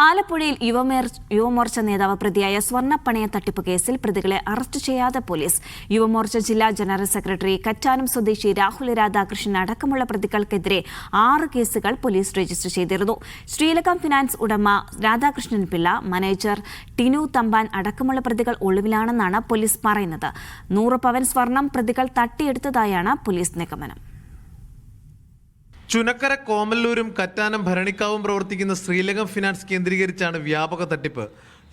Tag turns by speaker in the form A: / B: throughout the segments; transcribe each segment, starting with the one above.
A: ആലപ്പുഴയിൽ യുവമോർച്ച നേതാവ് പ്രതിയായ സ്വർണ്ണപ്പണയ തട്ടിപ്പ് കേസിൽ പ്രതികളെ അറസ്റ്റ് ചെയ്യാതെ പോലീസ്. യുവമോർച്ച ജില്ലാ ജനറൽ സെക്രട്ടറി കറ്റാനം സ്വദേശി രാഹുൽ രാധാകൃഷ്ണൻ അടക്കമുള്ള പ്രതികൾക്കെതിരെ 6 കേസുകൾ പോലീസ് രജിസ്റ്റർ ചെയ്തിരുന്നു. ശ്രീലകം ഫിനാൻസ് ഉടമ രാധാകൃഷ്ണൻ പിള്ള, മാനേജർ ടിനു തമ്പാൻ അടക്കമുള്ള പ്രതികൾ ഒളിവിലാണെന്നാണ് പോലീസ് പറയുന്നത്. 100 പവൻ സ്വർണം പ്രതികൾ തട്ടിയെടുത്തതായാണ് പോലീസ് നിഗമനം.
B: ചുനക്കര കോമല്ലൂരും കറ്റാനം ഭരണിക്കാവും പ്രവർത്തിക്കുന്ന ശ്രീലകം ഫിനാൻസ് കേന്ദ്രീകരിച്ചാണ് വ്യാപക തട്ടിപ്പ്.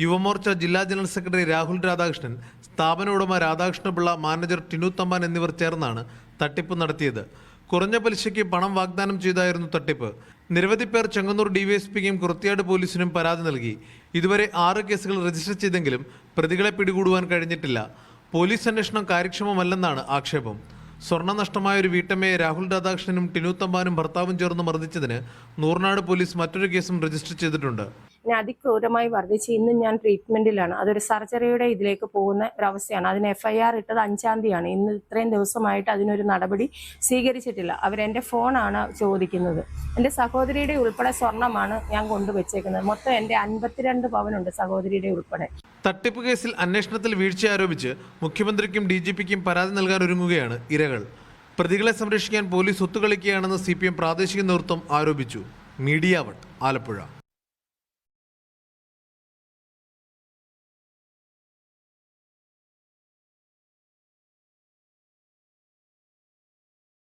B: യുവമോർച്ച ജില്ലാ ജനറൽ സെക്രട്ടറി രാഹുൽ രാധാകൃഷ്ണൻ, സ്ഥാപന ഉടമ രാധാകൃഷ്ണപിള്ള, മാനേജർ ടിനു തമ്പാൻ എന്നിവർ ചേർന്നാണ് തട്ടിപ്പ് നടത്തിയത്. കുറഞ്ഞ പലിശയ്ക്ക് പണം വാഗ്ദാനം ചെയ്തായിരുന്നു തട്ടിപ്പ്. നിരവധി പേർ ചെങ്ങന്നൂർ ഡിവൈഎസ്പിക്കും കുറുത്തിയാട് പോലീസിനും പരാതി നൽകി. ഇതുവരെ 6 കേസുകൾ രജിസ്റ്റർ ചെയ്തെങ്കിലും പ്രതികളെ പിടികൂടുവാൻ കഴിഞ്ഞിട്ടില്ല. പോലീസ് അന്വേഷണം കാര്യക്ഷമമല്ലെന്നാണ് ആക്ഷേപം. സ്വർണ്ണ നഷ്ടമായ ഒരു വീട്ടമ്മയെ രാഹുൽ രാധാകൃഷ്ണനും ടിനു തമ്പാനും ഭർത്താവും ചേർന്ന് മർദ്ദിച്ചതിന് നൂർനാട് പോലീസ് മറ്റൊരു കേസും രജിസ്റ്റർ ചെയ്തിട്ടുണ്ട്.
C: അതിക്രൂരമായി വർദ്ധിച്ച് ഇന്ന് ഞാൻ ട്രീറ്റ്മെന്റിലാണ്. അതൊരു സർജറിയുടെ ഇതിലേക്ക് പോകുന്ന ഒരവസ്ഥയാണ്. അതിന് FIR ഇട്ടത് 5-ാം തീയതിയാണ്. ഇന്ന് ഇത്രയും ദിവസമായിട്ട് അതിനൊരു നടപടി സ്വീകരിച്ചിട്ടില്ല. അവരെൻ്റെ ഫോണാണ് ചോദിക്കുന്നത്. എൻ്റെ സഹോദരിയുടെ ഉൾപ്പെടെ സ്വർണ്ണമാണ് ഞാൻ കൊണ്ടുവച്ചേക്കുന്നത്. മൊത്തം എൻ്റെ 52 പവനുണ്ട് സഹോദരിയുടെ ഉൾപ്പെടെ.
B: തട്ടിപ്പ് കേസിൽ അന്വേഷണത്തിൽ വീഴ്ച ആരോപിച്ച് മുഖ്യമന്ത്രിക്കും DGPക്കും പരാതി നൽകാൻ ഒരുങ്ങുകയാണ് ഇരകൾ. പ്രതികളെ സംരക്ഷിക്കാൻ പോലീസ് ഒത്തുകളിക്കുകയാണെന്ന് CPM പ്രാദേശിക നേതൃത്വം ആരോപിച്ചു. Media one, Alappuzha.